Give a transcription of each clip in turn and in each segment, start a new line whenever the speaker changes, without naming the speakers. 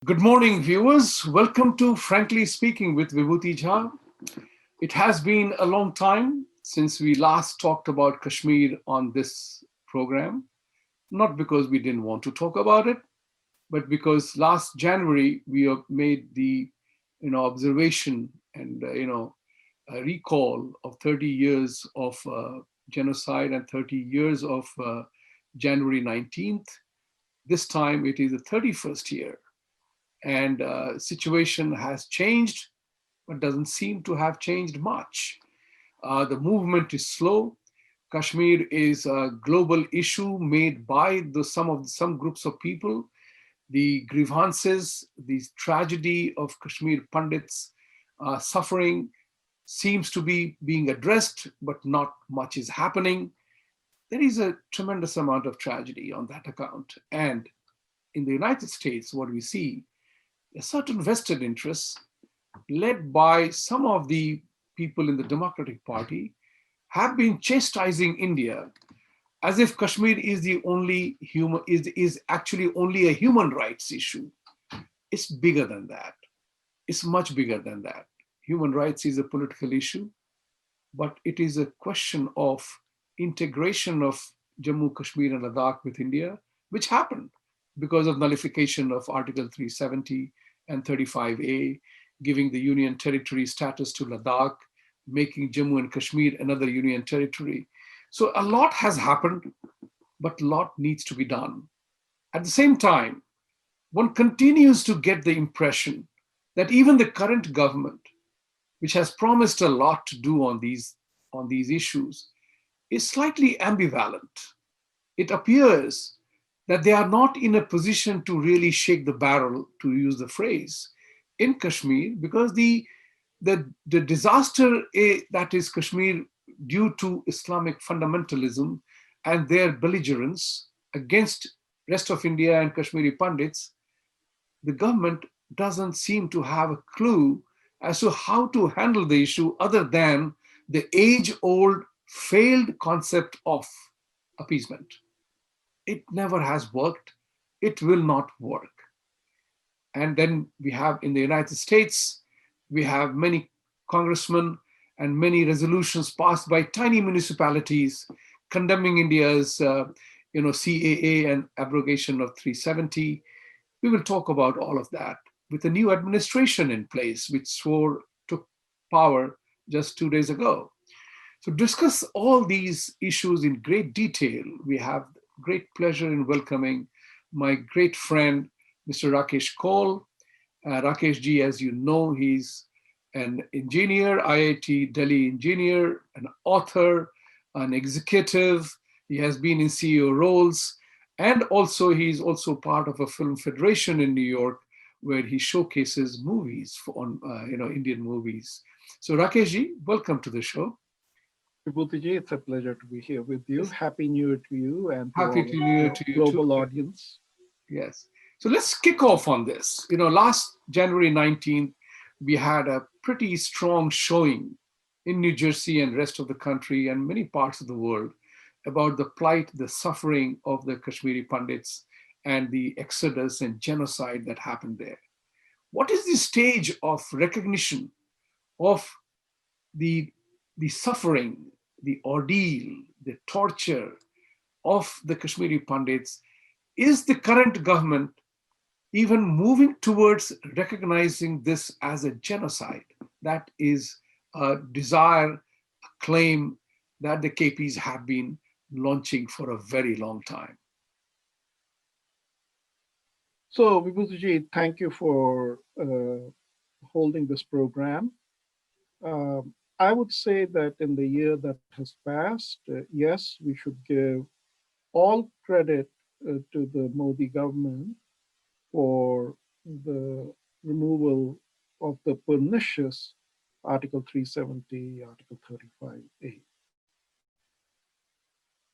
Good morning, viewers. Welcome to Frankly Speaking with Vibhuti Jha. It has been a long time since we last talked about Kashmir on this program, not because we didn't want to talk about it, but because last January we have made the observation and a recall of 30 years of genocide and 30 years of January 19th. This time it is the 31st year, and situation has changed, but doesn't seem to have changed much. The movement is slow. Kashmir is a global issue made by some groups of people. The grievances, the tragedy of Kashmir Pandits suffering seems to be being addressed, but not much is happening. There is a tremendous amount of tragedy on that account. And in the United States, what we see, a certain vested interests led by some of the people in the Democratic Party have been chastising India as if Kashmir is the only human is actually only a human rights issue. It's bigger than that. It's much bigger than that. Human rights is a political issue, but it is a question of integration of Jammu, Kashmir, and Ladakh with India, which happened because of nullification of Article 370 and 35A, giving the Union Territory status to Ladakh, making Jammu and Kashmir another Union Territory. So a lot has happened, but a lot needs to be done. At the same time, one continues to get the impression that even the current government, which has promised a lot to do on these issues, is slightly ambivalent. It appears that they are not in a position to really shake the barrel, to use the phrase, in Kashmir, because the disaster that is Kashmir due to Islamic fundamentalism and their belligerence against rest of India and Kashmiri Pandits, the government doesn't seem to have a clue as to how to handle the issue other than the age-old failed concept of appeasement. It never has worked. It will not work. And then we have in the United States, we have many congressmen and many resolutions passed by tiny municipalities condemning India's CAA and abrogation of 370. We will talk about all of that with a new administration in place, which took power just 2 days ago. So discuss all these issues in great detail. We have great pleasure in welcoming my great friend, Mr. Rakesh Kaul. Rakesh ji, as you know, he's an engineer, IIT Delhi engineer, an author, an executive. He has been in CEO roles, and also he's also part of a film federation in New York, where he showcases movies on Indian movies. So Rakesh ji, welcome to the show.
Vibhuti Jha, it's a pleasure to be here with you.
Yes.
Happy New Year to you and to
Happy
all of
New Year
your
to you too.
global audience.
Yes. So let's kick off on this. Last January 19th, we had a pretty strong showing in New Jersey and rest of the country and many parts of the world about the plight, the suffering of the Kashmiri Pandits and the exodus and genocide that happened there. What is the stage of recognition of the, the suffering, the ordeal, the torture of the Kashmiri Pandits? Is the current government even moving towards recognizing this as a genocide? That is a desire, a claim that the KPs have been launching for a very long time.
So, Vibhuti Jha, thank you for holding this program. I would say that in the year that has passed, yes, we should give all credit to the Modi government for the removal of the pernicious Article 370, Article 35A.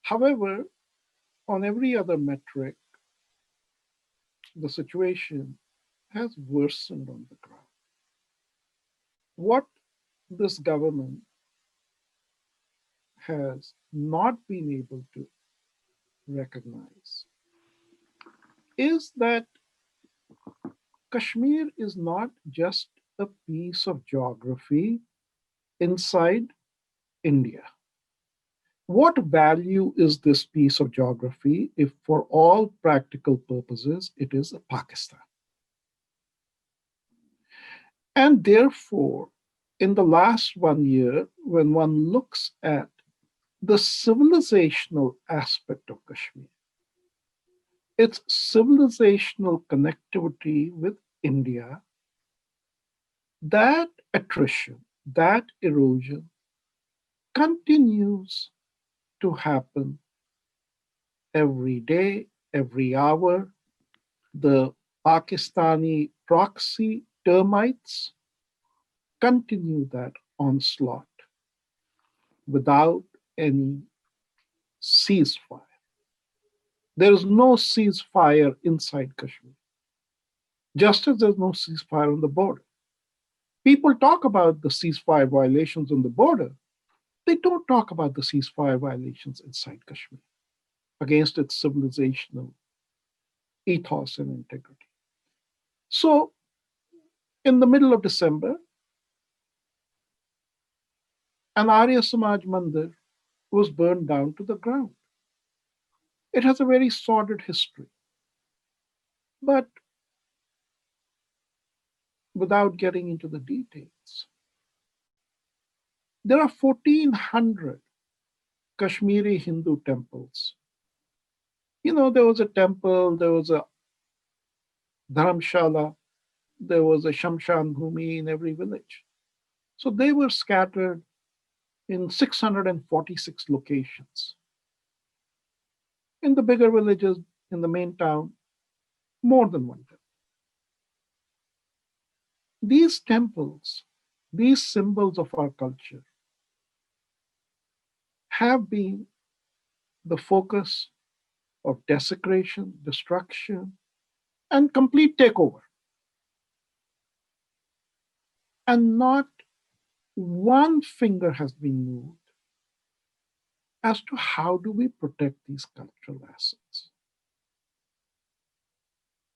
However, on every other metric, the situation has worsened on the ground. What this government has not been able to recognize is that Kashmir is not just a piece of geography inside India. What value is this piece of geography if, for all practical purposes, it is Pakistan? And therefore, in the last 1 year, when one looks at the civilizational aspect of Kashmir, its civilizational connectivity with India, that attrition, that erosion continues to happen every day, every hour. The Pakistani proxy termites continue that onslaught without any ceasefire. There is no ceasefire inside Kashmir, just as there's no ceasefire on the border. People talk about the ceasefire violations on the border. They don't talk about the ceasefire violations inside Kashmir against its civilizational ethos and integrity. So, in the middle of December, an Arya Samaj Mandir was burned down to the ground. It has a very sordid history, but without getting into the details, there are 1,400 Kashmiri Hindu temples. There was a temple, there was a dharamshala, there was a shamshan bhumi in every village. So they were scattered in 646 locations. In the bigger villages, in the main town, more than one temple. These temples, these symbols of our culture, have been the focus of desecration, destruction, and complete takeover. And not one finger has been moved as to how do we protect these cultural assets.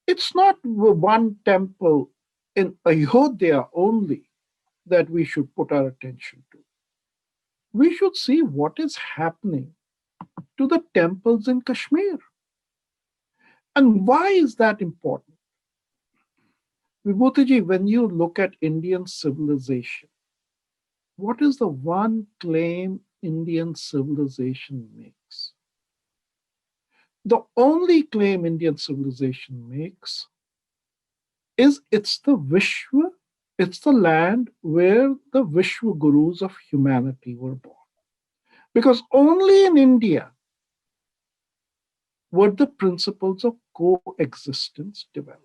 It's not one temple in Ayodhya only that we should put our attention to. We should see what is happening to the temples in Kashmir. And why is that important? Vibhuti, when you look at Indian civilization, what is the one claim Indian civilization makes? The only claim Indian civilization makes is it's the Vishwa, it's the land where the Vishwa gurus of humanity were born. Because only in India were the principles of coexistence developed.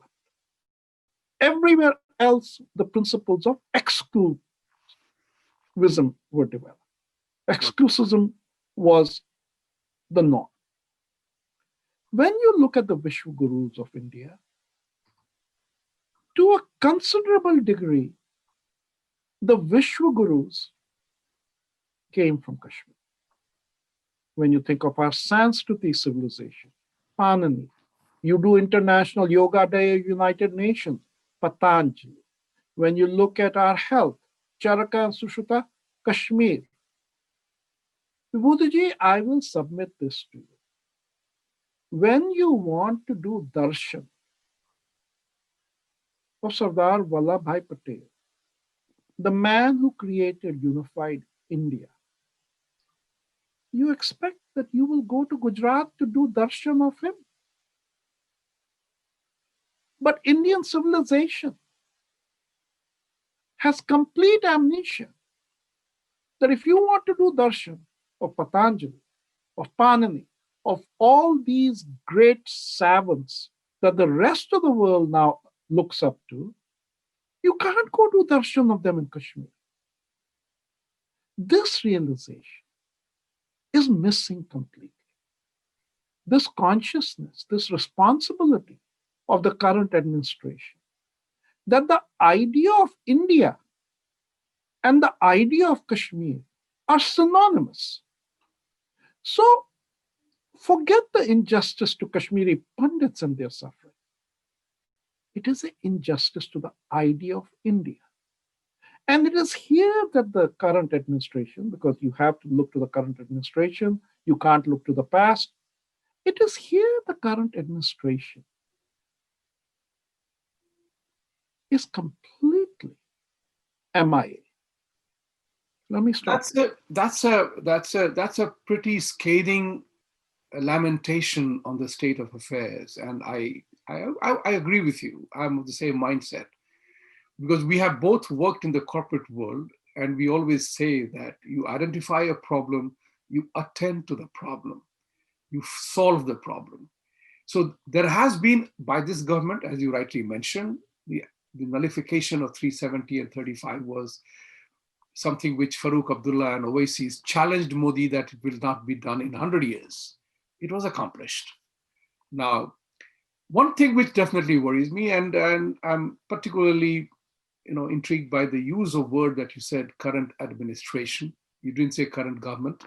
Everywhere else, the principles of exclusivism were developed. Exclusivism was the norm. When you look at the Vishwa Gurus of India, to a considerable degree, the Vishwa Gurus came from Kashmir. When you think of our Sanskriti civilization, Panini, you do International Yoga Day of United Nations, Patanjali. When you look at our health, Charaka and Sushruta, Kashmir. Vibhuti, I will submit this to you. When you want to do darshan of Sardar Vallabhbhai Patel, the man who created unified India, you expect that you will go to Gujarat to do darshan of him. But Indian civilization has complete amnesia that if you want to do darshan of Patanjali, of Panini, of all these great savants that the rest of the world now looks up to, you can't go do darshan of them in Kashmir. This realization is missing completely. This consciousness, this responsibility of the current administration, that the idea of India and the idea of Kashmir are synonymous. So forget the injustice to Kashmiri Pandits and their suffering. It is an injustice to the idea of India. And it is here that the current administration, because you have to look to the current administration, you can't look to the past. It is here the current administration is completely MIA. Let me stop
That's
here.
a pretty scathing lamentation on the state of affairs, and I agree with you. I'm of the same mindset because we have both worked in the corporate world, and we always say that you identify a problem, you attend to the problem, you solve the problem. So there has been, by this government, as you rightly mentioned, the nullification of 370 and 35 was something which Farooq Abdullah and Oasis challenged Modi that it will not be done in 100 years. It was accomplished. Now, one thing which definitely worries me, and I'm particularly intrigued by the use of word that you said, current administration. You didn't say current government.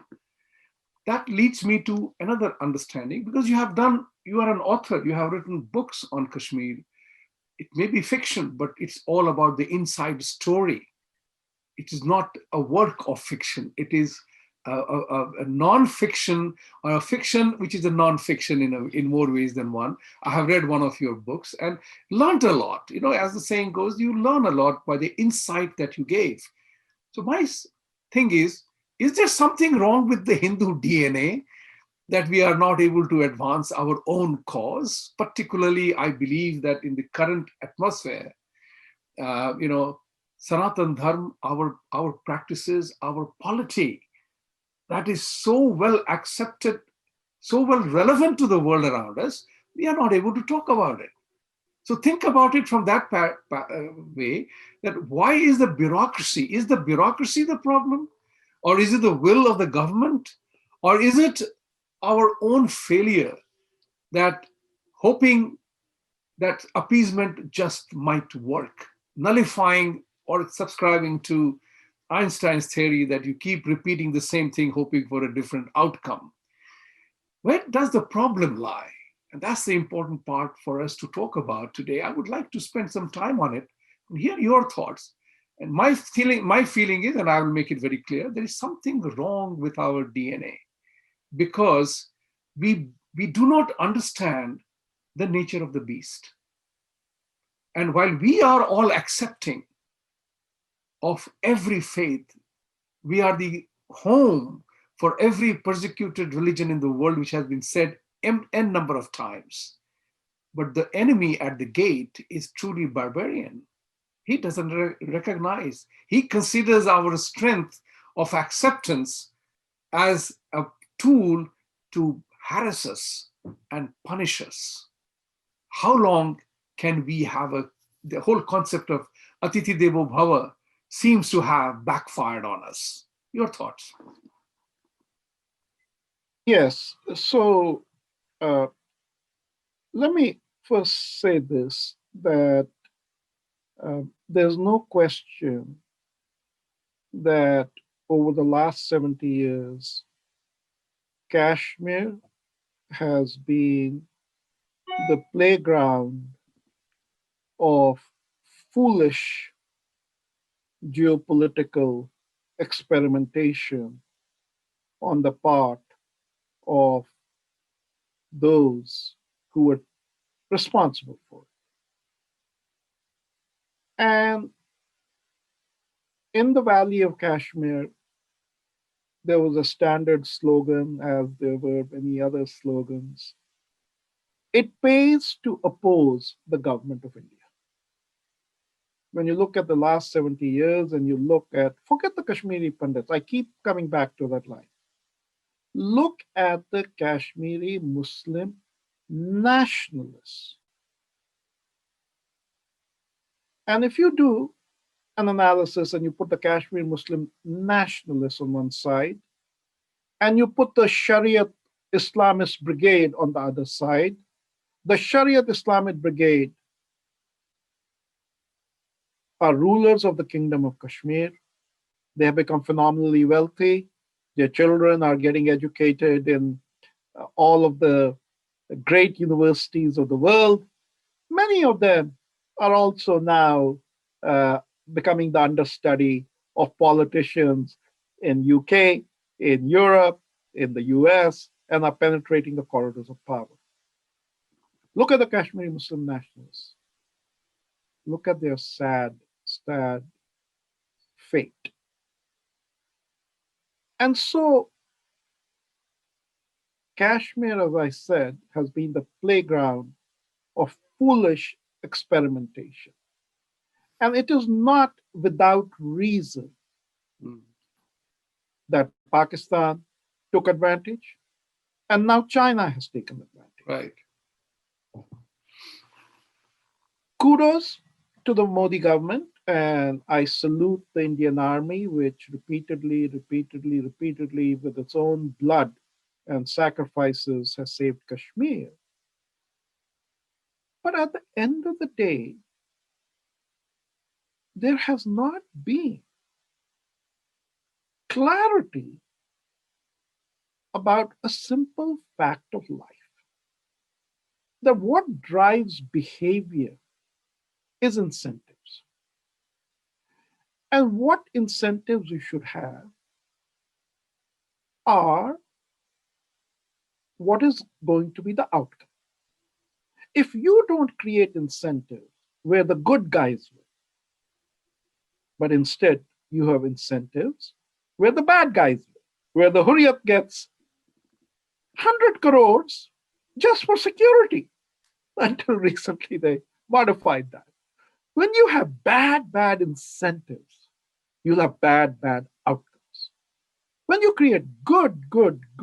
That leads me to another understanding because you are an author, you have written books on Kashmir. It may be fiction, but it's all about the inside story. It is not a work of fiction. It is a non-fiction or a fiction which is a non-fiction in more ways than one. I have read one of your books and learned a lot. As the saying goes, you learn a lot by the insight that you gave. So my thing is there something wrong with the Hindu DNA that we are not able to advance our own cause? Particularly, I believe that in the current atmosphere, uh, you know, Sanatan Dharma, our practices, our polity, that is so well accepted, so well relevant to the world around us, we are not able to talk about it. So think about it from that way, that why is the bureaucracy? Is the bureaucracy the problem? Or is it the will of the government? Or is it our own failure that hoping that appeasement just might work, nullifying or subscribing to Einstein's theory that you keep repeating the same thing, hoping for a different outcome? Where does the problem lie? And that's the important part for us to talk about today. I would like to spend some time on it and hear your thoughts. And my feeling is, and I will make it very clear, there is something wrong with our DNA because we do not understand the nature of the beast. And while we are all accepting of every faith, we are the home for every persecuted religion in the world, which has been said n number of times. But the enemy at the gate is truly barbarian. He doesn't recognize, he considers our strength of acceptance as a tool to harass us and punish us. How long can we have the whole concept of Atiti Devo Bhava seems to have backfired on us? Your thoughts?
Yes. So uh, let me first say this that there's no question that over the last 70 years, Kashmir has been the playground of foolish geopolitical experimentation on the part of those who were responsible for it. And in the Valley of Kashmir, there was a standard slogan, as there were many other slogans. It pays to oppose the government of India. When you look at the last 70 years and you look at, forget the Kashmiri Pandits, I keep coming back to that line. Look at the Kashmiri Muslim nationalists. And if you do an analysis and you put the Kashmir Muslim nationalists on one side, and you put the Shariat Islamist brigade on the other side, the Shariat Islamist brigade are rulers of the Kingdom of Kashmir. They have become phenomenally wealthy. Their children are getting educated in all of the great universities of the world. Many of them are also now uh, becoming the understudy of politicians in UK, in Europe, in the US, and are penetrating the corridors of power. Look at the Kashmiri Muslim nationalists. Look at their sad, sad fate. And so Kashmir, as I said, has been the playground of foolish experimentation. And it is not without reason
Mm.
that Pakistan took advantage, and now China has taken advantage.
Right.
Kudos to the Modi government, and I salute the Indian Army, which repeatedly, with its own blood and sacrifices, has saved Kashmir. But at the end of the day, there has not been clarity about a simple fact of life, that what drives behavior is incentives. And what incentives you should have are what is going to be the outcome. If you don't create incentives where the good guys win, but instead you have incentives where the bad guys win, where the Hurriyat gets 100 crores just for security. Until recently, they modified that. When you have bad incentives, you'll have bad outcomes. When you create good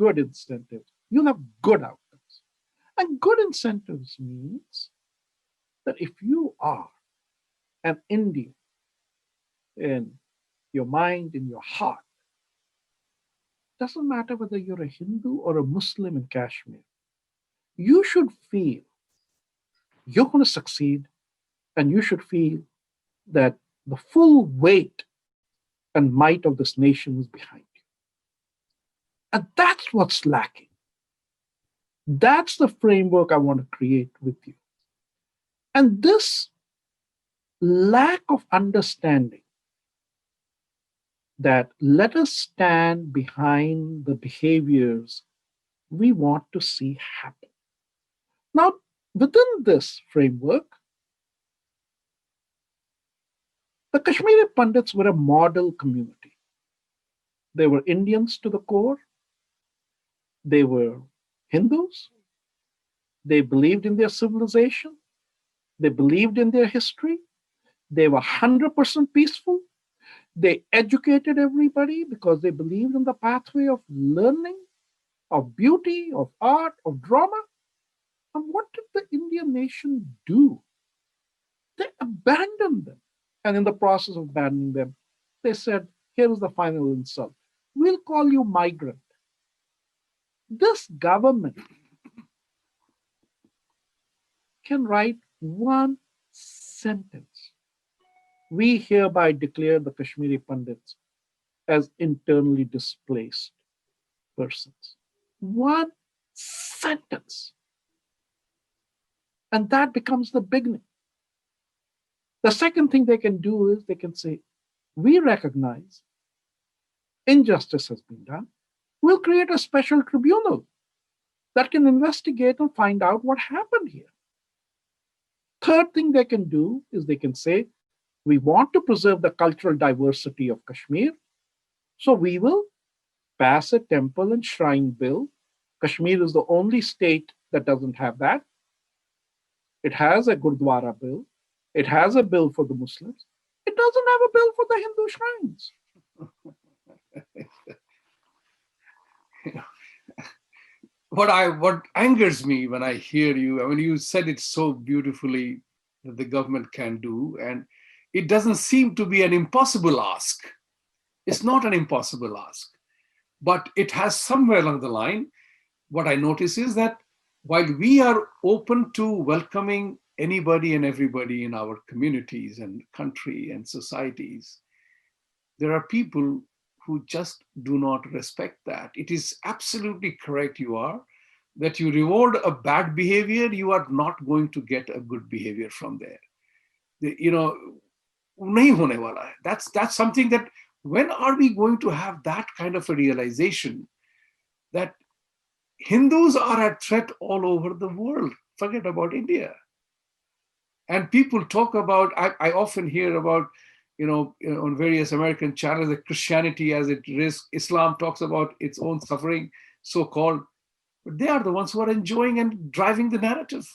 incentives, you'll have good outcomes. And good incentives means that if you are an Indian in your mind, in your heart, doesn't matter whether you're a Hindu or a Muslim in Kashmir, you should feel you're going to succeed, and you should feel that the full weight and might of this nation is behind you. And that's what's lacking. That's the framework I want to create with you. And this lack of understanding, that let us stand behind the behaviors we want to see happen. Now, within this framework, the Kashmiri Pandits were a model community. They were Indians to the core, they were Hindus, they believed in their civilization, they believed in their history, they were 100% peaceful. They educated everybody because they believed in the pathway of learning, of beauty, of art, of drama. And what did the Indian nation do? They abandoned them. And in the process of abandoning them, they said, here is the final insult. We'll call you migrant. This government can write one sentence. We hereby declare the Kashmiri Pandits as internally displaced persons. One sentence. And that becomes the beginning. The second thing they can do is they can say, we recognize injustice has been done. We'll create a special tribunal that can investigate and find out what happened here. Third thing they can do is they can say, we want to preserve the cultural diversity of Kashmir, so we will pass a temple and shrine bill. Kashmir is the only state that doesn't have that. It has a Gurdwara bill. It has a bill for the Muslims. It doesn't have a bill for the Hindu shrines.
What angers me when I hear you, I mean, you said it so beautifully that the government can do, and it doesn't seem to be an impossible ask. It's not an impossible ask, but it has somewhere along the line. What I notice is that while we are open to welcoming anybody and everybody in our communities and country and societies, there are people who just do not respect that. It is absolutely correct, you are, that you reward a bad behavior, you are not going to get a good behavior from there. You know, nahi hone wala hai. That's something that, when are we going to have that kind of a realization that Hindus are at threat all over the world? Forget about India. And people talk about, I often hear about, on various American channels, that Christianity as at risk, Islam talks about its own suffering, so called, but they are the ones who are enjoying and driving the narrative.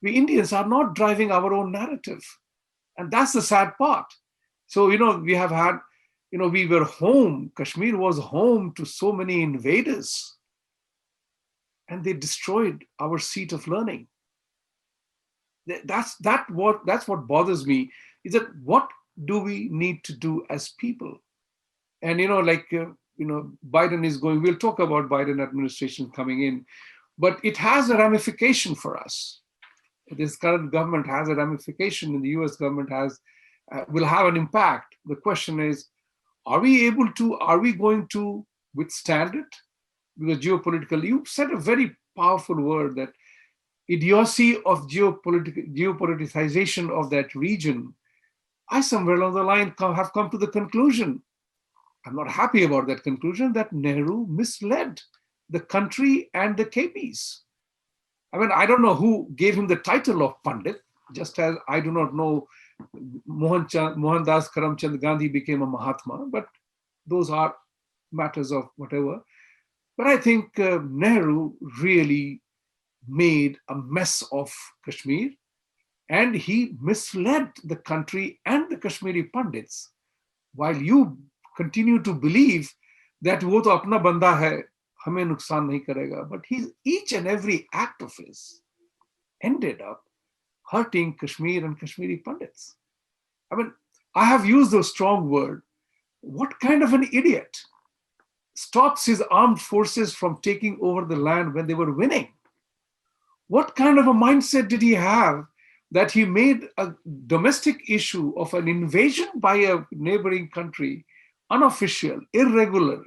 We Indians are not driving our own narrative. And that's the sad part. So, we have had, we were home, Kashmir was home to so many invaders, and they destroyed our seat of learning. That's what bothers me, is that what do we need to do as people? And Biden is going, we'll talk about Biden administration coming in, but it has a ramification for us. This current government has a ramification, and the US government will have an impact. The question is, are we going to withstand it? Because geopolitically, you said a very powerful word, that idiocy of geopoliticization of that region. I somewhere along the line have come to the conclusion, I'm not happy about that conclusion, that Nehru misled the country and the KPs. I mean, I don't know who gave him the title of Pandit, just as I do not know Mohandas Karamchand Gandhi became a Mahatma, but those are matters of whatever. But I think Nehru really made a mess of Kashmir, and he misled the country and the Kashmiri Pandits, while you continue to believe that wo to apna banda hai, hame nuksan nahi karega. But each and every act of his ended up hurting Kashmir and Kashmiri Pandits. I mean, I have used a strong word. What kind of an idiot stops his armed forces from taking over the land when they were winning? What kind of a mindset did he have, that he made a domestic issue of an invasion by a neighboring country unofficial, irregular?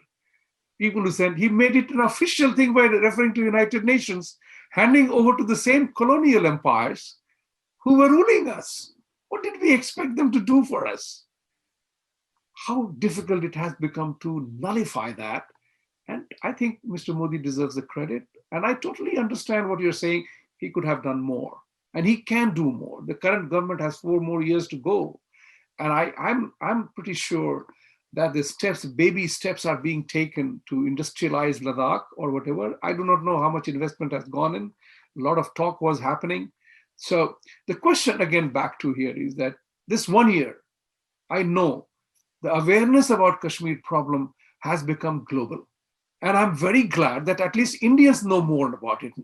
People who said he made it an official thing by referring to United Nations, handing over to the same colonial empires who were ruling us. What did we expect them to do for us? How difficult it has become to nullify that. And I think Mr. Modi deserves the credit. And I totally understand what you're saying. He could have done more, and he can do more. The current government has 4 more years to go. And I'm pretty sure that the baby steps are being taken to industrialize Ladakh or whatever. I do not know how much investment has gone in. A lot of talk was happening. So the question again back to here is that this 1 year, I know the awareness about Kashmir problem has become global. And I'm very glad that at least Indians know more about it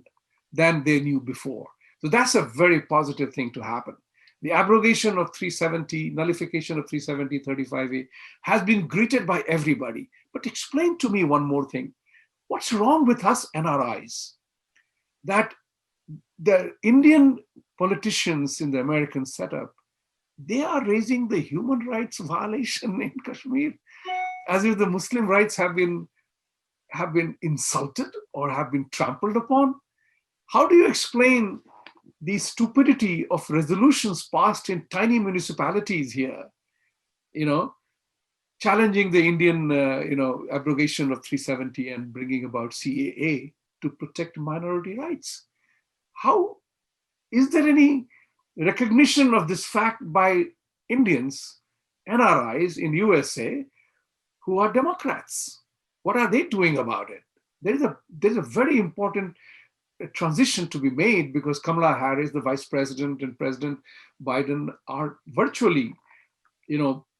than they knew before. So that's a very positive thing to happen. The abrogation of 370, nullification of 370-35A has been greeted by everybody. But explain to me one more thing. What's wrong with us NRIs? That the Indian politicians in the American setup, they are raising the human rights violation in Kashmir as if the Muslim rights have been insulted or have been trampled upon. How do you explain the stupidity of resolutions passed in tiny municipalities here, you know, challenging the Indian, abrogation of 370 and bringing about CAA to protect minority rights? How is there any recognition of this fact by Indians, NRIs in USA who are Democrats? What are they doing about it? There's a very important transition to be made, because Kamala Harris, the vice president, and President Biden are virtually,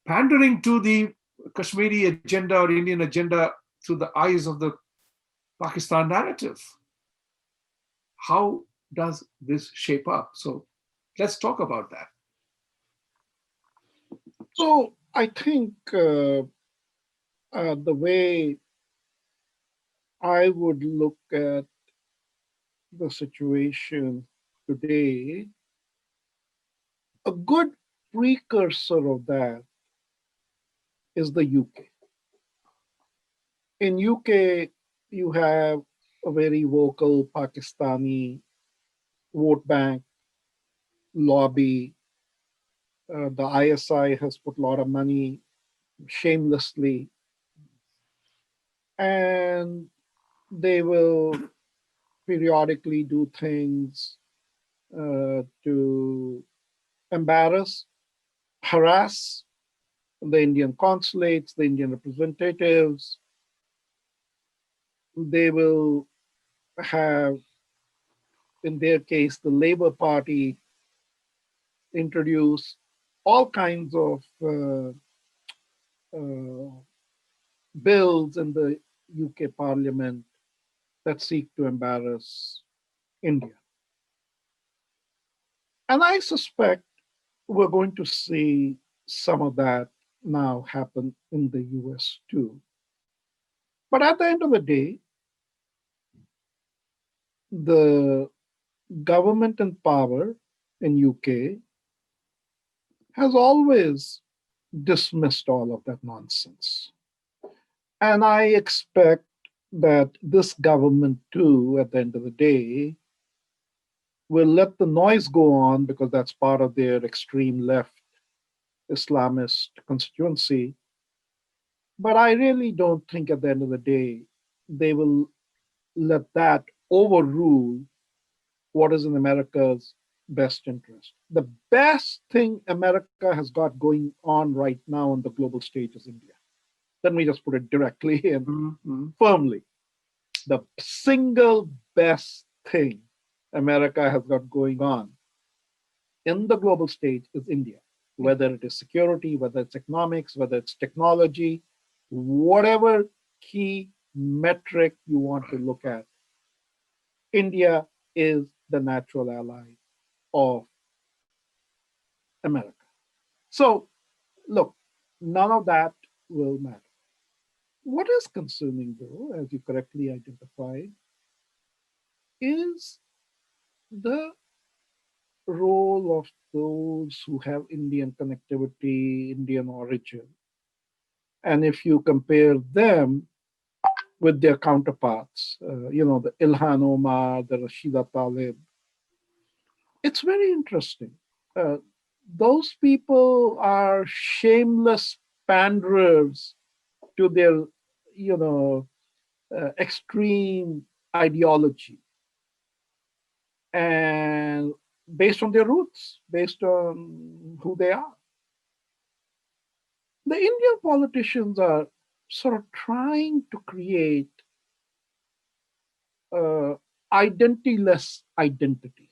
pandering to the Kashmiri agenda or Indian agenda through the eyes of the Pakistan narrative. How does this shape up? So let's talk about that.
So I think the way I would look at the situation today, a good precursor of that is the UK. In UK, you have a very vocal Pakistani vote bank lobby The ISI has put a lot of money shamelessly, and they will periodically do things to embarrass, harass the Indian consulates, the Indian representatives. They will have, in their case, the Labour Party introduce all kinds of uh, bills in the UK Parliament that seek to embarrass India. And I suspect we're going to see some of that now happen in the US too. But at the end of the day, the government in power in UK has always dismissed all of that nonsense. And I expect that this government too, at the end of the day, will let the noise go on because that's part of their extreme left Islamist constituency. But I really don't think at the end of the day they will let that overrule what is in America's best interest. The best thing America has got going on right now on the global stage is India. Let me just put it directly and
Mm-hmm.
firmly. The single best thing America has got going on in the global stage is India, whether it is security, whether it's economics, whether it's technology, whatever key metric you want to look at, India is the natural ally of America. So, look, none of that will matter. What is concerning, though, as you correctly identified, is the role of those who have Indian connectivity, Indian origin. And if you compare them with their counterparts, the Ilhan Omar, the Rashida Talib, it's very interesting. Uh, those people are shameless panderers to their, extreme ideology and based on their roots, based on who they are. The Indian politicians are sort of trying to create uh, identityless identity.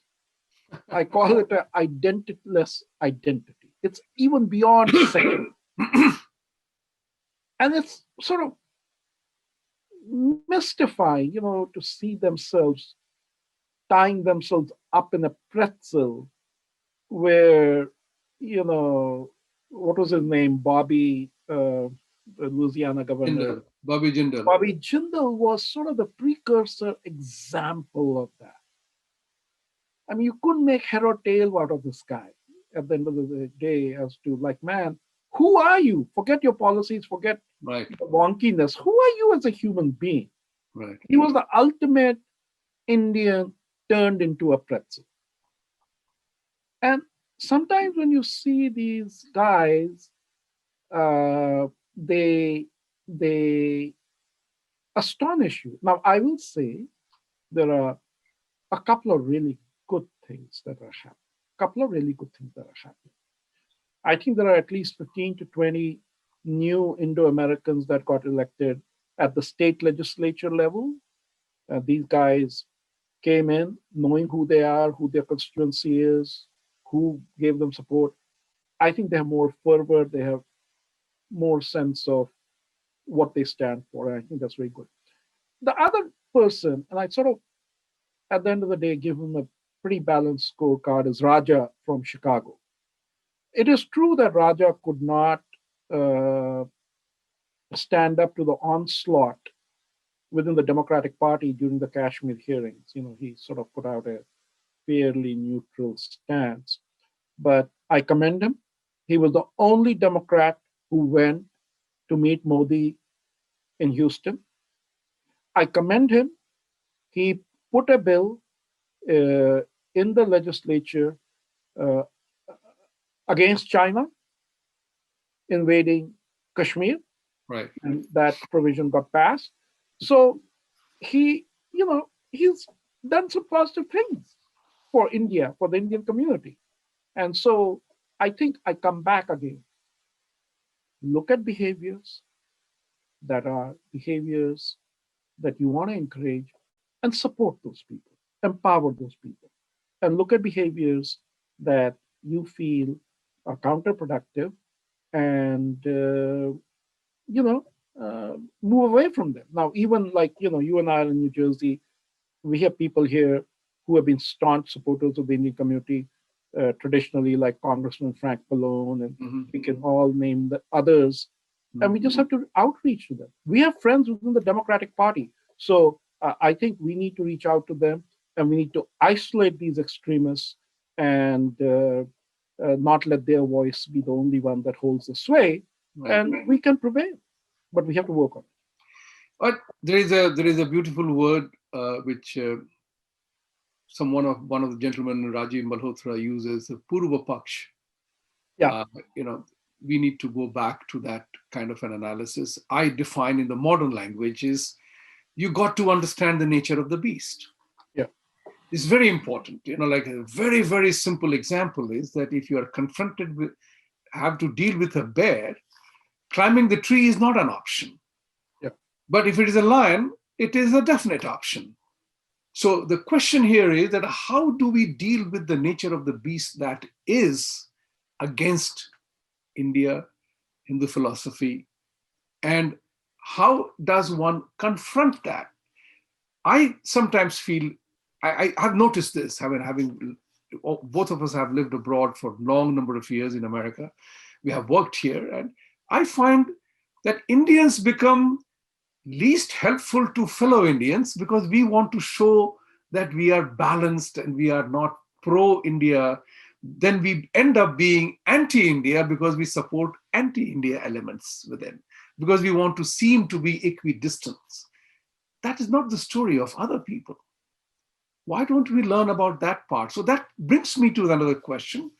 I call it an identityless identity. It's even beyond secular. And it's sort of mystifying, to see themselves tying themselves up in a pretzel where, you know, what was his name? The Louisiana governor.
Jindal, Bobby Jindal.
Bobby Jindal was sort of the precursor example of that. I mean, you couldn't make head or tail out of this guy at the end of the day as to, like, man, who are you? Forget your policies, forget
Right,
the wonkiness. Who are you as a human being?
right.
He was the ultimate Indian turned into a pretzel. And sometimes when you see these guys, they they astonish you. Now, I will say there are a couple of really good things that are happening. A couple of really good things that are happening. I think there are at least 15 to 20 new Indo-Americans that got elected at the state legislature level. These guys came in knowing who they are, who their constituency is, who gave them support. I think they have more fervor, they have more sense of what they stand for. And I think that's very good. The other person, and I sort of, at the end of the day, give him a pretty balanced scorecard, is Raja from Chicago. It is true that Raja could not uh, stand up to the onslaught within the Democratic Party during the Kashmir hearings. He sort of put out a fairly neutral stance. But I commend him. He was the only Democrat who went to meet Modi in Houston. I commend him. He put a bill in the legislature uh, against China invading Kashmir,
Right.
and that provision got passed. So he, he's done some positive things for India, for the Indian community. And so I think I come back again. Look at behaviors that are behaviors that you want to encourage and support those people, empower those people, and look at behaviors that you feel are counterproductive and move away from them. Now, even like you and I are in New Jersey, we have people here who have been staunch supporters of the Indian community traditionally, like Congressman Frank Pallone, and
Hmm.
we can all name the others. And we just have to outreach to them. We have friends within the Democratic Party. So I think we need to reach out to them, and we need to isolate these extremists and not let their voice be the only one that holds the sway.
Right.
And we can prevail, but we have to work on it.
But there is a beautiful word which one of the gentlemen, Rajiv Malhotra, uses, Purva Paksh.
Yeah,
Uh, you know, we need to go back to that kind of an analysis. I define in the modern language is you got to understand the nature of the beast.
yeah.
It's very important. Like a very, very simple example is that if you are confronted with, have to deal with a bear, climbing the tree is not an option.
Yeah.
But if it is a lion, it is a definite option. So the question here is that how do we deal with the nature of the beast that is against India, Hindu philosophy, and how does one confront that? I sometimes feel I've noticed this, having both of us have lived abroad for a long number of years in America. We have worked here, and I find that Indians become least helpful to fellow Indians because we want to show that we are balanced and we are not pro India. Then we end up being anti India because we support anti India elements within, because we want to seem to be equidistant. That is not the story of other people. Why don't we learn about that part? So that brings me to another question,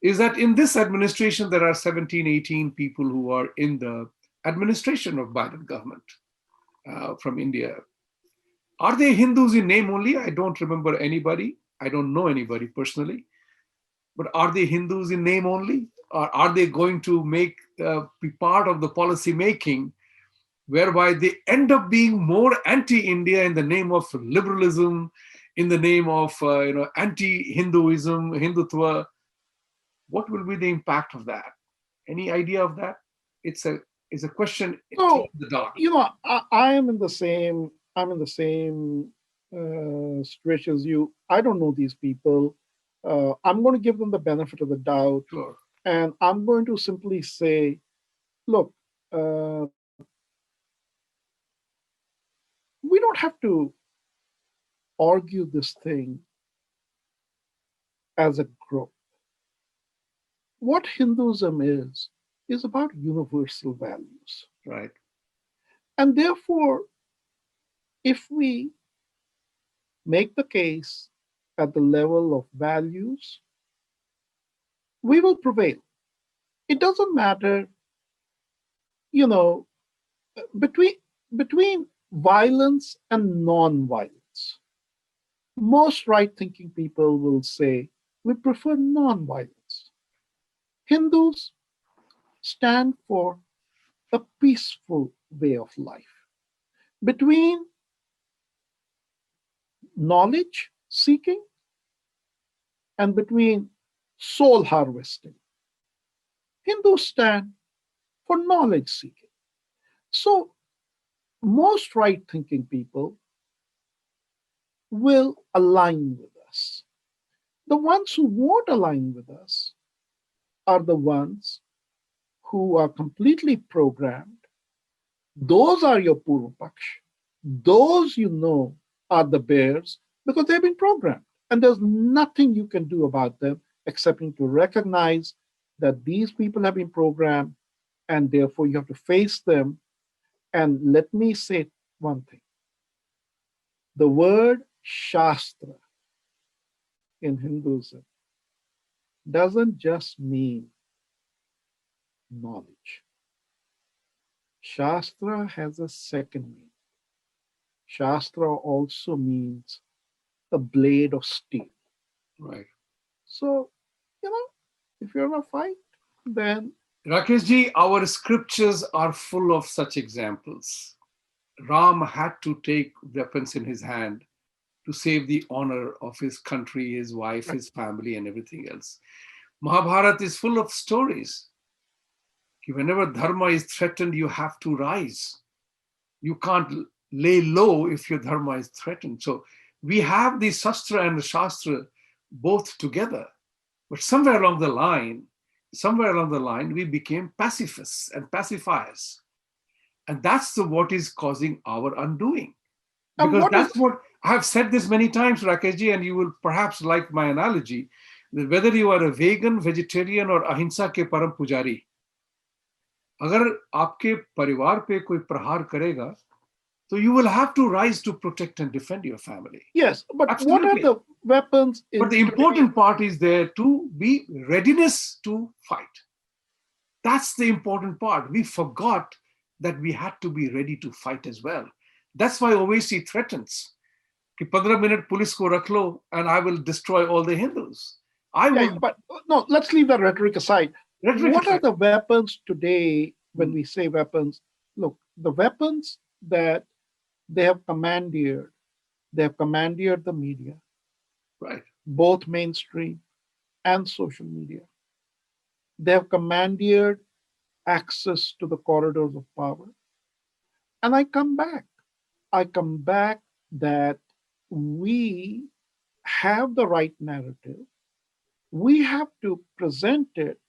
is that in this administration, there are 17, 18 people who are in the administration of Biden government from India. Are they Hindus in name only? I don't remember anybody. I don't know anybody personally. But are they Hindus in name only? Or are they going to be part of the policy making whereby they end up being more anti-India in the name of liberalism, in the name of anti-Hinduism, Hindutva? What will be the impact of that? Any idea of that? It's a it's a question thrown
So,
in the dark.
I am in the same. I'm in the same situation as you. I don't know these people. I'm going to give them the benefit of the doubt,
Sure.
and I'm going to simply say, look, we don't have to argue this thing as a group. What Hinduism is about universal values,
Right.
and therefore, if we make the case at the level of values, we will prevail. It doesn't matter, you know, between between violence and non-violence. Most right-thinking people will say we prefer non-violence. Hindus stand for a peaceful way of life. Between knowledge seeking and between soul harvesting, Hindus stand for knowledge seeking. So most right-thinking people will align with us. The ones who won't align with us are the ones who are completely programmed. Those are your Purvapaksh. Those are the bears because they've been programmed. And there's nothing you can do about them except to recognize that these people have been programmed and therefore you have to face them. And let me say one thing, the word Shastra in Hinduism doesn't just mean knowledge. Shastra has a second meaning. Shastra also means a blade of steel.
Right.
So, you know, if you're in a fight, then
Rakeshji, our scriptures are full of such examples. Ram had to take weapons in his hand to save the honor of his country, his wife, his family, and everything else. Mahabharata is full of stories. Whenever dharma is threatened, you have to rise. You can't lay low if your dharma is threatened. So we have the Shastra and the Shastra both together. But somewhere along the line, we became pacifists and pacifiers. And that's what is causing our undoing.
and
Because
what is
that's what I have said this many times, Rakeshji, and you will perhaps like my analogy, that whether you are a vegan, vegetarian, or ahimsa ke param pujari, अगर आपके परिवार पे कोई प्रहार करेगा so you will have to rise to protect and defend your family.
yes, but what are
Absolutely.
the weapons
But
in
the
today?
important part is there to be readiness to fight. That's the important part. We forgot that we had to be ready to fight as well. That's why Owaisi threatens कि 15 minute police को रख लो and I will destroy all the Hindus. I
Yeah,
will
but no, let's leave the rhetoric aside.
rhetoric
What are
aside.
the weapons today when
Mm,
we say weapons? Look, the weapons that they have commandeered the media,
right.
both mainstream and social media. They have commandeered access to the corridors of power. And I come back that we have the right narrative. We have to present it.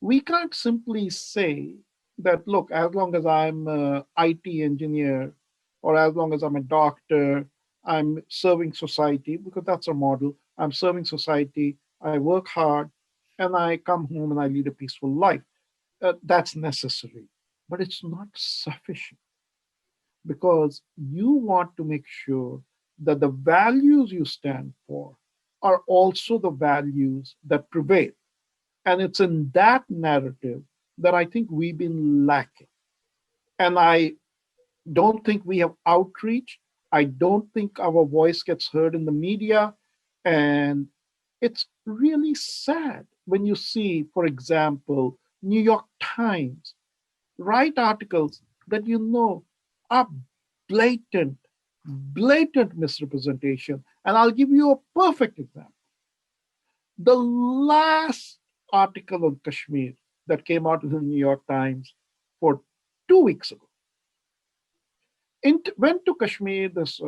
We can't simply say that, look, as long as I'm an IT engineer or as long as I'm a doctor, I'm serving society because that's a model. I'm serving society. I work hard and I come home and I lead a peaceful life. That's necessary, but it's not sufficient because you want to make sure that the values you stand for are also the values that prevail. And it's in that narrative that I think we've been lacking. And I don't think we have outreach. I don't think our voice gets heard in the media. And it's really sad when you see, for example, New York Times write articles that you know are blatant, blatant misrepresentation. And I'll give you a perfect example. The last article on Kashmir that came out in the New York Times for 2 weeks ago went to Kashmir. This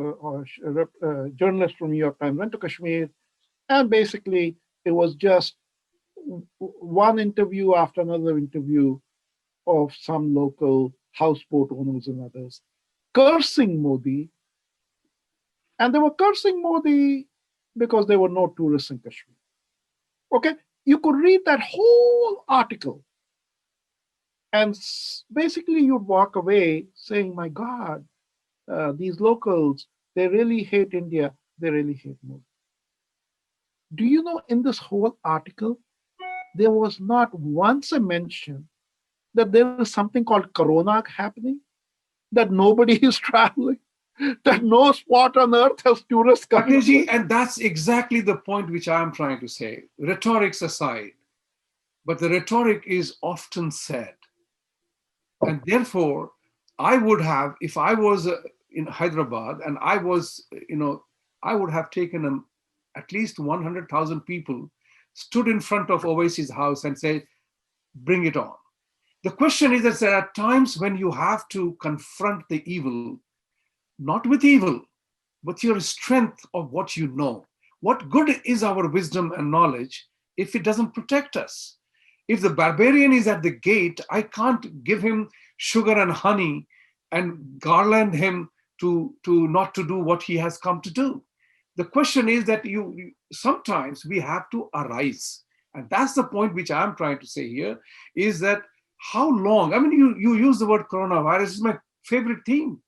journalist from New York Times went to Kashmir, and basically it was just one interview after another interview of some local houseboat owners and others cursing Modi, and they were cursing Modi because there were no tourists in Kashmir. Okay, you could read that whole article, and basically you'd walk away saying, "My God, these locals, they really hate India. They really hate Modi." Do you know in this whole article, there was not once a mention that there is something called Corona happening, that nobody is traveling, that no spot on earth has tourists coming to
Rakeshji,
it?
and that's exactly the point which I'm trying to say. Rhetorics aside, but the rhetoric is often said. And therefore, I would have, if I was in Hyderabad and I was, I would have taken at least 100,000 people, stood in front of Owaisi's house and said, bring it on. The question is that there are times when you have to confront the evil, not with evil, but your strength of what you know. What good is our wisdom and knowledge if it doesn't protect us? If the barbarian is at the gate, I can't give him sugar and honey and garland him to not to do what he has come to do. The question is that sometimes we have to arise. And that's the point which I'm trying to say here is that how long, I mean, you use the word coronavirus, is my favorite theme.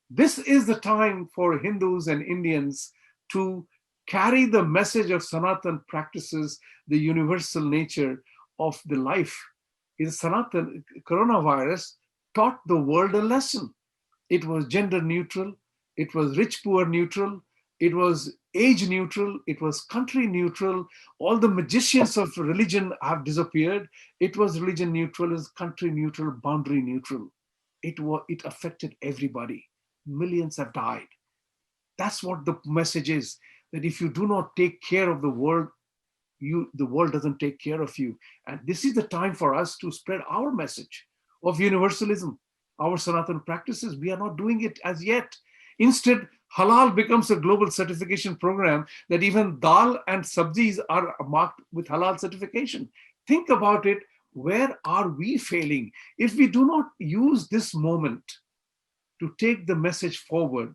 This is the time for Hindus and Indians to carry the message of Sanatan practices, the universal nature of the life. In Sanatan, coronavirus taught the world a lesson. It was gender neutral, it was rich poor neutral, it was age neutral, it was country neutral. All the magicians of religion have disappeared. It was religion neutral, it was country neutral, boundary neutral. It affected everybody. Millions have died. That's what the message is, that if you do not take care of the world, the world doesn't take care of you. And this is the time for us to spread our message of universalism, our Sanatan practices. We are not doing it as yet. Instead, halal becomes a global certification program, that even dal and sabzis are marked with halal certification. Think about it. Where are we failing? If we do not use this moment to take the message forward,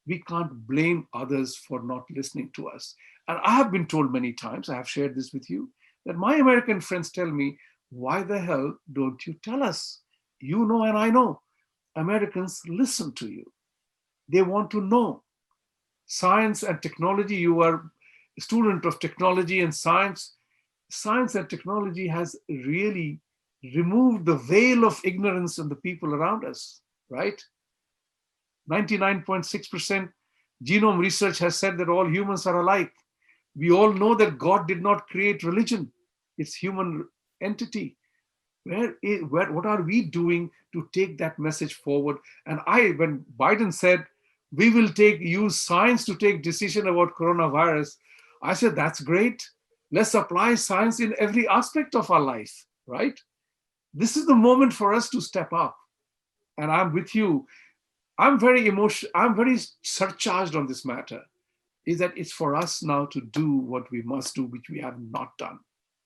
we can't blame others for not listening to us. And I have been told many times, I have shared this with you, that my American friends tell me, why the hell don't you tell us? You know, and I know. Americans listen to you. They want to know. Science and technology, you are a student of technology and science. Science and technology has really removed the veil of ignorance in the people around us, right? 99.6% genome research has said that all humans are alike. We all know that God did not create religion, it's human entity. What are we doing to take that message forward? And when Biden said, we will use science to take decision about coronavirus, I said, that's great. Let's apply science in every aspect of our life, right? This is the moment for us to step up. And I'm with you. I'm very emotional. I'm very surcharged on this matter. Is that it's for us now to do what we must do, which we have not done.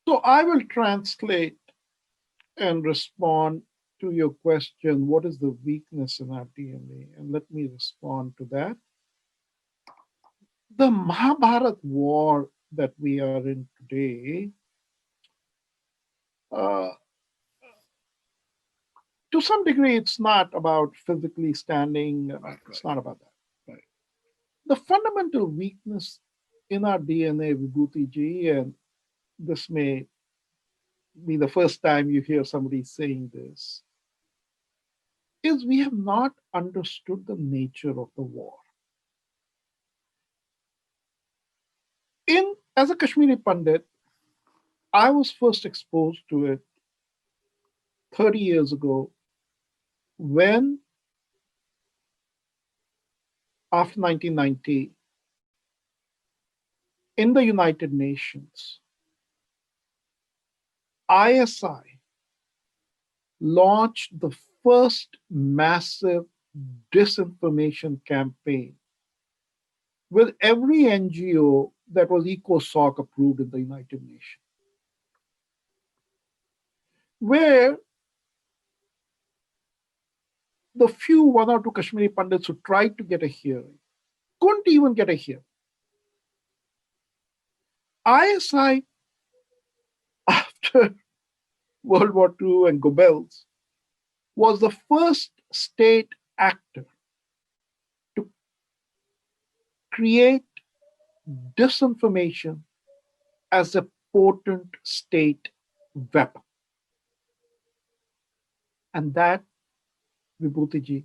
So I will translate and respond to your question, what is the weakness in our DNA? And let me respond to that. The Mahabharat war that we are in today, uh, to some degree, it's not about physically standing.
Right,
It's
right,
not about that.
right.
The fundamental weakness in our DNA, Vibhuti Ji, and this may be the first time you hear somebody saying this, is we have not understood the nature of the war. As a Kashmiri Pandit, I was first exposed to it 30 years ago when, after 1990, in the United Nations, ISI launched the first massive disinformation campaign with every NGO that was ECOSOC approved in the United Nations, where the few one or two Kashmiri Pandits who tried to get a hearing couldn't even get a hearing. ISI, after World War II and Goebbels, was the first state actor to create disinformation as a potent state weapon. And that, Vibhuti,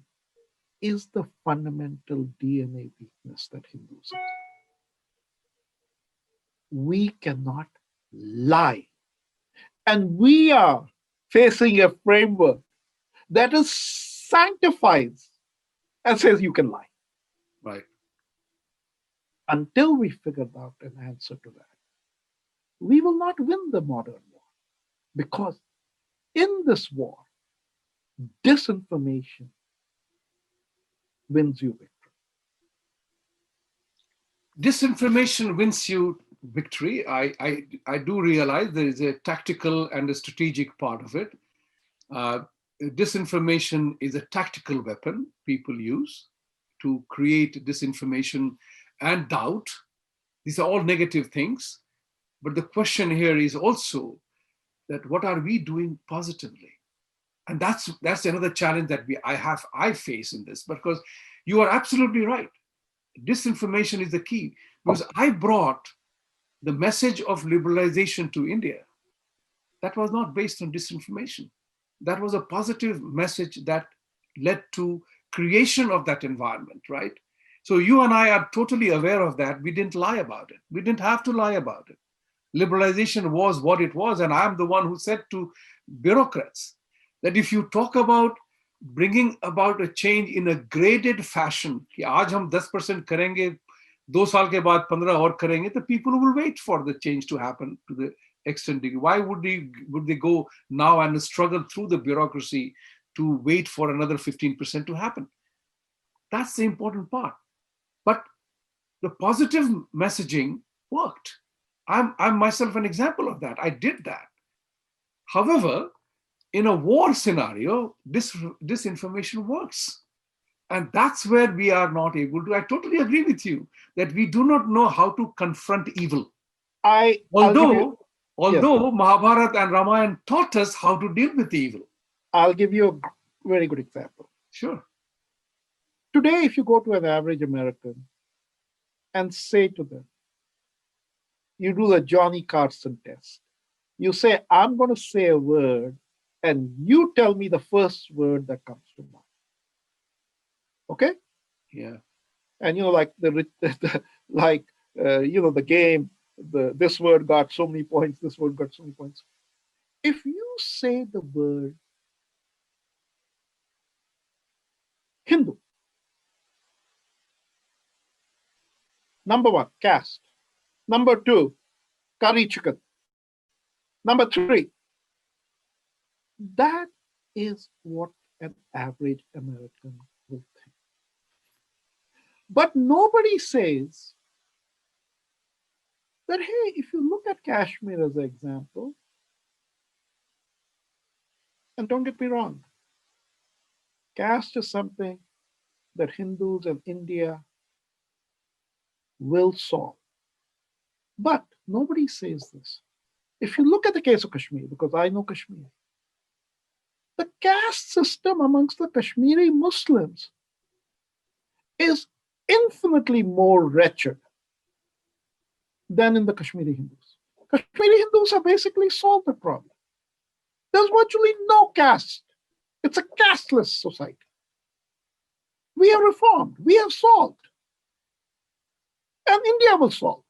is the fundamental DNA weakness that Hindus have. We cannot lie. And we are facing a framework that is sanctifies and says you can lie.
Right.
Until we figure out an answer to that, we will not win the modern war. Because in this war, disinformation wins you victory.
Disinformation wins you victory. I do realize there is a tactical and a strategic part of it. Uh, Disinformation is a tactical weapon people use to create disinformation and doubt. These are all negative things. But the question here is also that what are we doing positively? And that's another challenge that I face in this, because you are absolutely right. Disinformation is the key. Because I brought the message of liberalization to India. That was not based on disinformation. That was a positive message that led to creation of that environment, right? So you and I are totally aware of that. We didn't lie about it. We didn't have to lie about it. Liberalization was what it was. And I'm the one who said to bureaucrats that if you talk about bringing about a change in a graded fashion, कि आज हम 10% करेंगे, 2 साल के बाद 15 और करेंगे, the people will wait for the change to happen to the extent degree. Why would they go now and struggle through the bureaucracy to wait for another 15% to happen? That's the important part. But the positive messaging worked. I'm myself an example of that. I did that. However, in a war scenario, disinformation works. And that's where we are not able to. I totally agree with you that we do not know how to confront evil.
I'll give you, yes,
Although Mahabharata and Ramayana taught us how to deal with evil.
I'll give you a very good example.
Sure.
Today, if you go to an average American and say to them, you do the Johnny Carson test. You say, I'm going to say a word, and you tell me the first word that comes to mind. Okay?
Yeah.
And like like the game, this word got so many points, this word got so many points. If you say the word Hindu, number one, caste. Number two, curry chicken. Number three, that is what an average American will think. But nobody says that, hey, if you look at Kashmir as an example, and don't get me wrong, caste is something that Hindus in India will solve. But nobody says this. If you look at the case of Kashmir, because I know Kashmir, the caste system amongst the Kashmiri Muslims is infinitely more wretched than in the Kashmiri Hindus. Kashmiri Hindus have basically solved the problem. There's virtually no caste. It's a casteless society. We have reformed, we have solved, and India will solve.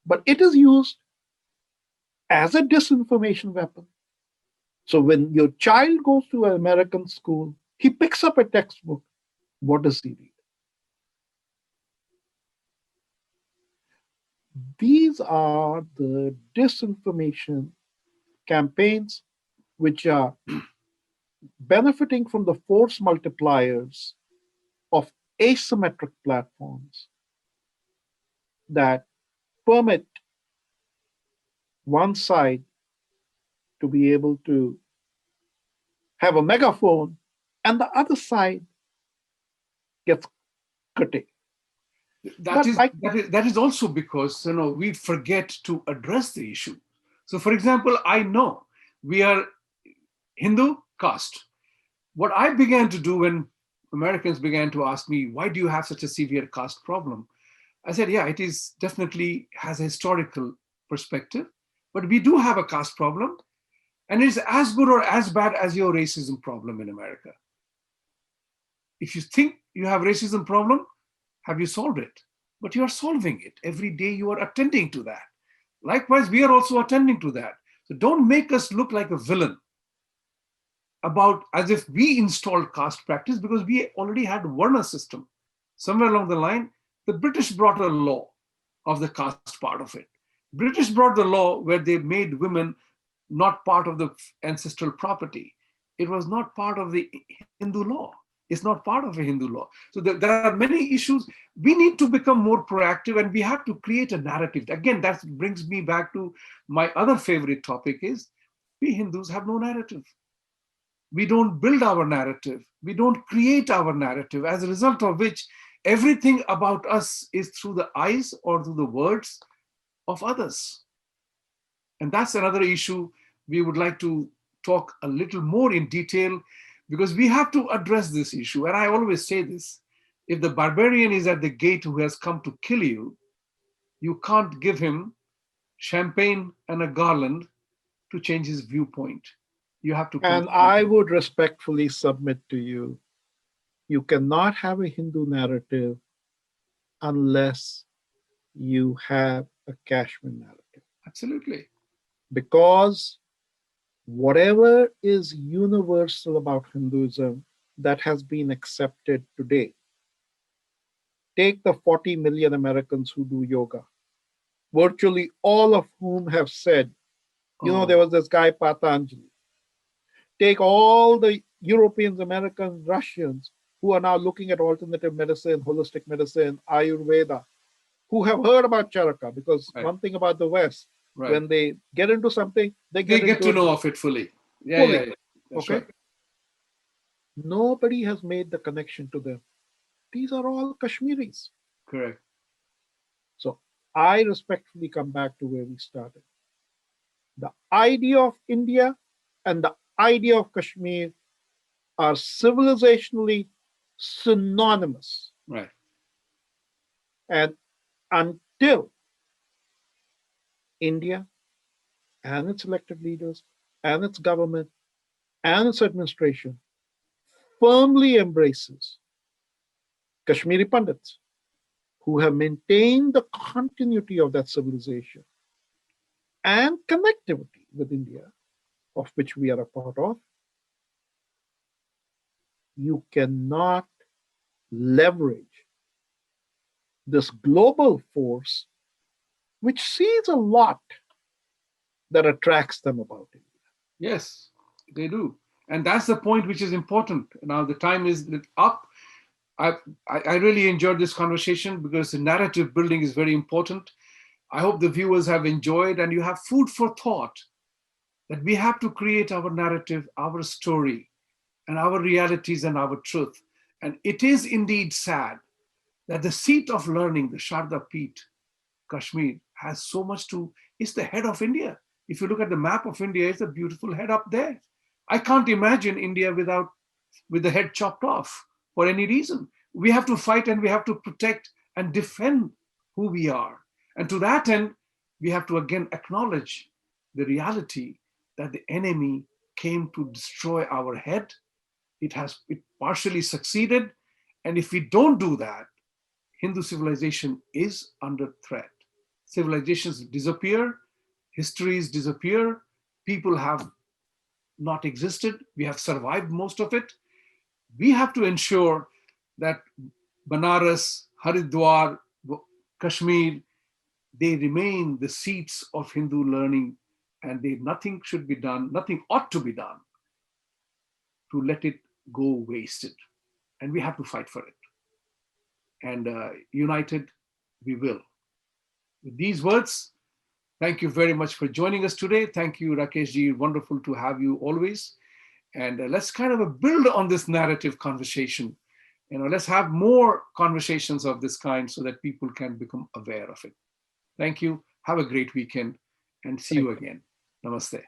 But it is used as a disinformation weapon. So when your child goes to an American school, he picks up a textbook. What does he read? These are the disinformation campaigns which are benefiting from the force multipliers of asymmetric platforms that permit one side to be able to have a megaphone and the other side gets curtailed.
That is also because we forget to address the issue. So, for example, I know we are Hindu caste. What I began to do when Americans began to ask me, why do you have such a severe caste problem? I said, yeah, it is definitely has a historical perspective, but we do have a caste problem, and it's as good or as bad as your racism problem in America. If you think you have racism problem, have you solved it? But you are solving it. Every day you are attending to that. Likewise, we are also attending to that. So don't make us look like a villain about as if we installed caste practice, because we already had Varna system. Somewhere along the line, the British brought a law of the caste part of it. British brought the law where they made women not part of the ancestral property. It was not part of the Hindu law. It's not part of a Hindu law. So there are many issues. We need to become more proactive, and we have to create a narrative. Again, that brings me back to my other favorite topic is we Hindus have no narrative. We don't build our narrative. We don't create our narrative, as a result of which everything about us is through the eyes or through the words of others. And that's another issue we would like to talk a little more in detail, because we have to address this issue. And I always say this, If the barbarian is at the gate who has come to kill you, you can't give him champagne and a garland to change his viewpoint. You have to
And
confront
I
him.
would respectfully submit to you, you cannot have a Hindu narrative unless you have a Kashmir narrative.
Absolutely.
Because whatever is universal about Hinduism that has been accepted today, take the 40 million Americans who do yoga, virtually all of whom have said, there
Oh,
was this guy Patanjali. Take all the Europeans, Americans, Russians who are now looking at alternative medicine, holistic medicine, Ayurveda, who have heard about Charaka, because
right,
one thing about the West,
right.
when they get into something, they
They
get
get
into
to
it
know of it fully. Yeah, yeah,
fully.
yeah. That's
Okay?
right.
Nobody has made the connection to them. These are all Kashmiris.
Correct.
So I respectfully come back to where we started. The idea of India and the idea of Kashmir are civilizationally synonymous.
Right.
And until India and its elected leaders and its government and its administration firmly embraces Kashmiri Pandits who have maintained the continuity of that civilization and connectivity with India, of which we are a part of, you cannot leverage this global force, which sees a lot that attracts them about India.
Yes, they do. And that's the point which is important. Now, the time is up. I, I really enjoyed this conversation because the narrative building is very important. I hope the viewers have enjoyed and you have food for thought that we have to create our narrative, our story, and our realities and our truth. And it is indeed sad that the seat of learning, the Sharda Peeth, Kashmir, has so much to, it's the head of India. If you look at the map of India, it's a beautiful head up there. I can't imagine India without with the head chopped off for any reason. We have to fight and we have to protect and defend who we are. And to that end, we have to again acknowledge the reality that the enemy came to destroy our head. It partially succeeded. And if we don't do that, Hindu civilization is under threat. Civilizations disappear, histories disappear, people have not existed, we have survived most of it. We have to ensure that Banaras, Haridwar, Kashmir, they remain the seats of Hindu learning, and nothing should be done, nothing ought to be done to let it go wasted. And we have to fight for it. And united, we will. With these words, thank you very much for joining us today. Thank you, Rakesh ji. Wonderful to have you always. And let's kind of build on this narrative conversation. Let's have more conversations of this kind so that people can become aware of it. Thank you. Have a great weekend and see
Thank
you
you.
again. Namaste.